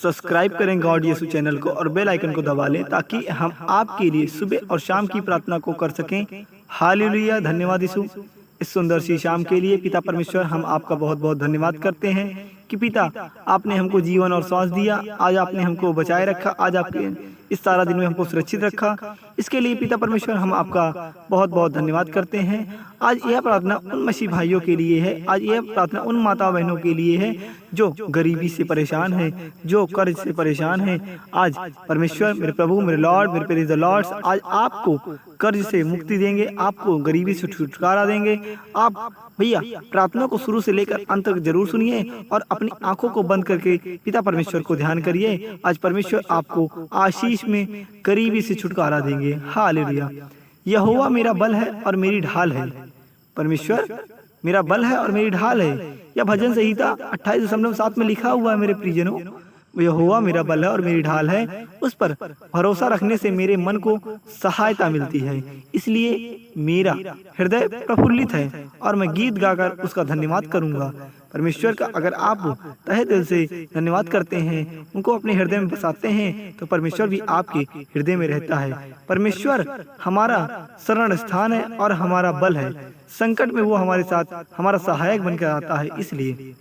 Subscribe करें God यीशु channel को और बेल आइकन को दबा लें ताकि हम आपके लिए सुबह और शाम की प्रार्थना को कर सकें। हालेलुया। धन्यवाद यीशु इस सुंदर सी शाम के लिए। पिता परमेश्वर, हम आपका बहुत बहुत धन्यवाद करते हैं कि पिता आपने हमको जीवन और श्वास दिया। आज आपने हमको बचाए रखा। आज आपके इस सारा दिन में हमको सुरक्षित रखा। इसके लिए पिता परमेश्वर हम आपका बहुत बहुत धन्यवाद करते हैं। आज यह प्रार्थना उन मसीह भाइयों के लिए है। आज यह प्रार्थना उन माता बहनों के लिए है जो गरीबी से परेशान है, जो कर्ज से परेशान है। आज परमेश्वर, मेरे प्रभु, मेरे लॉर्ड, मेरे प्रेज द लॉर्ड्स, आज आपको कर्ज से मुक्ति देंगे, आपको गरीबी से छुटकारा देंगे। आप भैया प्रार्थना को शुरू से लेकर अंत तक जरूर सुनिए और अपनी आंखों को बंद करके पिता परमेश्वर को ध्यान करिए। आज परमेश्वर आपको आशीष में गरीबी से छुटकारा देंगे। हालेलुया। यहोवा मेरा बल है और मेरी ढाल है। परमेश्वर मेरा बल है और मेरी ढाल है। यह भजन संहिता 28.7 में लिखा हुआ है। मेरे प्रियजनों, यहोवा मेरा बल है और मेरी ढाल है। उस पर भरोसा रखने से मेरे मन को सहायता मिलती है, इसलिए मेरा हृदय प्रफुल्लित है और मैं गीत गाकर उसका धन्यवाद करूंगा। परमेश्वर का अगर आप तहे दिल से धन्यवाद करते हैं, उनको अपने हृदय में बसाते हैं, तो परमेश्वर भी आपके हृदय में रहता है। परमेश्वर हमारा शरण स्थान है और हमारा बल है। संकट में वो हमारे साथ हमारा सहायक बनकर आता है। इसलिए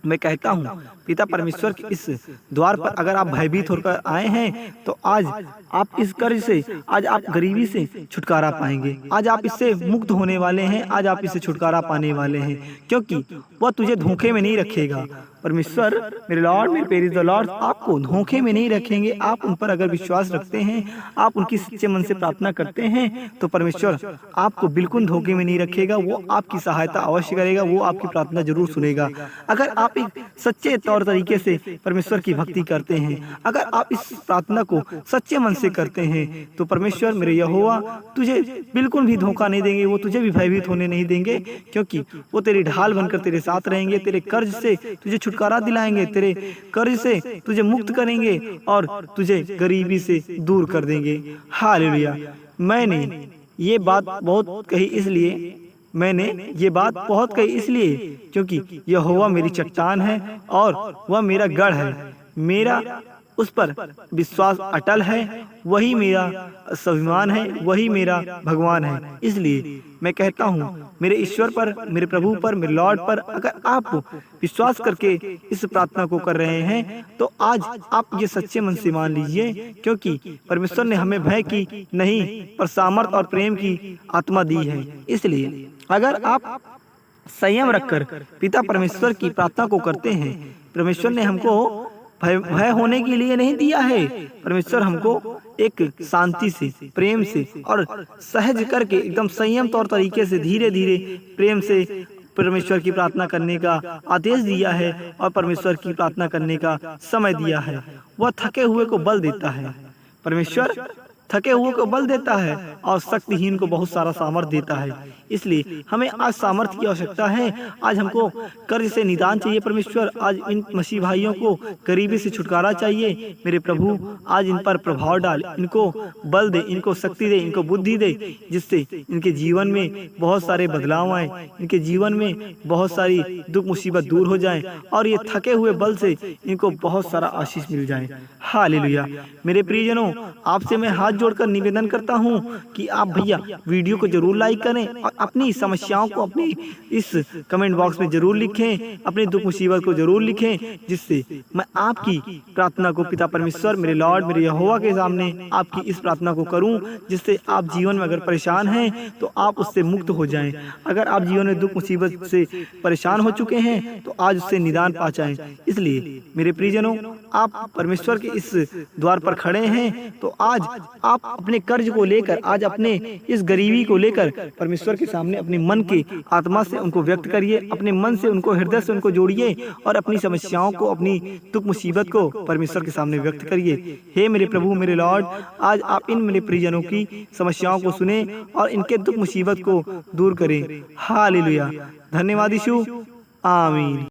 मैं कहता हूँ पिता परमेश्वर के इस द्वार पर अगर आप भयभीत होकर आए हैं तो आज आप इस कर्ज से, आज आप गरीबी से छुटकारा पाएंगे। आज आप इससे मुक्त होने वाले हैं। आज आप इससे छुटकारा पाने वाले हैं, क्योंकि वह तुझे धोखे में नहीं रखेगा। परमेश्वर, मेरे लॉर्ड, मेरे प्रेज द लॉर्ड, आपको धोखे में नहीं रखेंगे। आप उन पर अगर विश्वास रखते हैं, आप उनकी सच्चे मन से प्रार्थना करते हैं, तो परमेश्वर आपको बिल्कुल धोखे में नहीं रखेगा। वो आपकी सहायता अवश्य करेगा। वो आपकी प्रार्थना जरूर सुनेगा। अगर आप एक सच्चे तौर तरीके से परमेश्वर की भक्ति करते हैं, अगर आप इस प्रार्थना को सच्चे मन से करते हैं, तो परमेश्वर मेरे यहोवा तुझे बिल्कुल भी धोखा नहीं देंगे। वो तुझे भी भयभीत होने नहीं देंगे, क्योंकि वो तेरी ढाल बनकर तेरे साथ रहेंगे। तेरे कर्ज से तुझे छुटकारा दिलाएंगे, तेरे कर्ज से तुझे मुक्त करेंगे और तुझे गरीबी से दूर कर देंगे। हालेलुया। मैंने ये बात बहुत कही इसलिए क्योंकि यहोवा मेरी चट्टान है और वह मेरा गढ़ है। मेरा उस पर विश्वास अटल है। वही मेरा स्वाभिमान है, वही मेरा भगवान है। इसलिए मैं कहता हूँ मेरे ईश्वर पर, मेरे प्रभु पर, मेरे लॉर्ड पर अगर आप विश्वास करके इस प्रार्थना को कर रहे हैं, तो आज आप ये सच्चे मन से मान लीजिए, क्योंकि परमेश्वर ने हमें भय की नहीं पर सामर्थ और प्रेम की आत्मा दी है। इसलिए अगर आप संयम रखकर पिता परमेश्वर की प्रार्थना को करते हैं, परमेश्वर ने हमको भय होने के लिए नहीं दिया है। परमेश्वर हमको एक शांति से, प्रेम से और सहज करके एकदम संयम तौर तरीके से धीरे धीरे प्रेम से परमेश्वर की प्रार्थना करने का आदेश दिया है और परमेश्वर की प्रार्थना करने का समय दिया है। वह थके हुए को बल देता है। परमेश्वर थके हुए को बल देता है और शक्तिहीन को बहुत सारा सामर्थ देता है। इसलिए हमें आज सामर्थ्य की आवश्यकता है। आज हमको कर्ज से निदान चाहिए। परमेश्वर आज इन मसीह भाइयों को गरीबी से छुटकारा चाहिए। मेरे प्रभु आज इन पर प्रभाव डाल, इनको बल दे, इनको शक्ति दे, इनको बुद्धि दे, जिससे इनके जीवन में बहुत सारे बदलाव आए, इनके जीवन में बहुत सारी दुख मुसीबत दूर हो जाए और ये थके हुए बल से इनको बहुत सारा आशीष मिल जाए। हालेलुया। मेरे प्रियजनों, आपसे मैं हाथ जोड़कर निवेदन करता हूँ कि आप भैया वीडियो को जरूर लाइक करें और अपनी समस्याओं को अपनी इस कमेंट बॉक्स में जरूर लिखें, अपनी दुख मुसीबत को जरूर लिखें, जिससे मैं आपकी प्रार्थना को पिता परमेश्वर, मेरे लॉर्ड, मेरे यहोवा के सामने आपकी इस प्रार्थना को करूं, जिससे आप जीवन में अगर परेशान हैं तो आप उससे मुक्त हो जाएं। अगर आप जीवन में दुख मुसीबत से परेशान हो चुके हैं तो आज उससे निदान पा जाएं। इसलिए मेरे प्रियजनों, आप परमेश्वर के इस द्वार पर खड़े हैं, तो आज आप अपने कर्ज को लेकर, आज अपने इस गरीबी को लेकर परमेश्वर के सामने अपने मन के आत्मा से उनको व्यक्त करिए, अपने मन से उनको, हृदय से उनको जोड़िए और अपनी समस्याओं को, अपनी दुख मुसीबत को परमेश्वर के सामने व्यक्त करिए। हे मेरे प्रभु, मेरे लॉर्ड, आज आप इन मेरे प्रियजनों की समस्याओं को सुने और इनके दुख मुसीबत को दूर करें। हालेलुया। धन्यवाद यीशु। आमीन।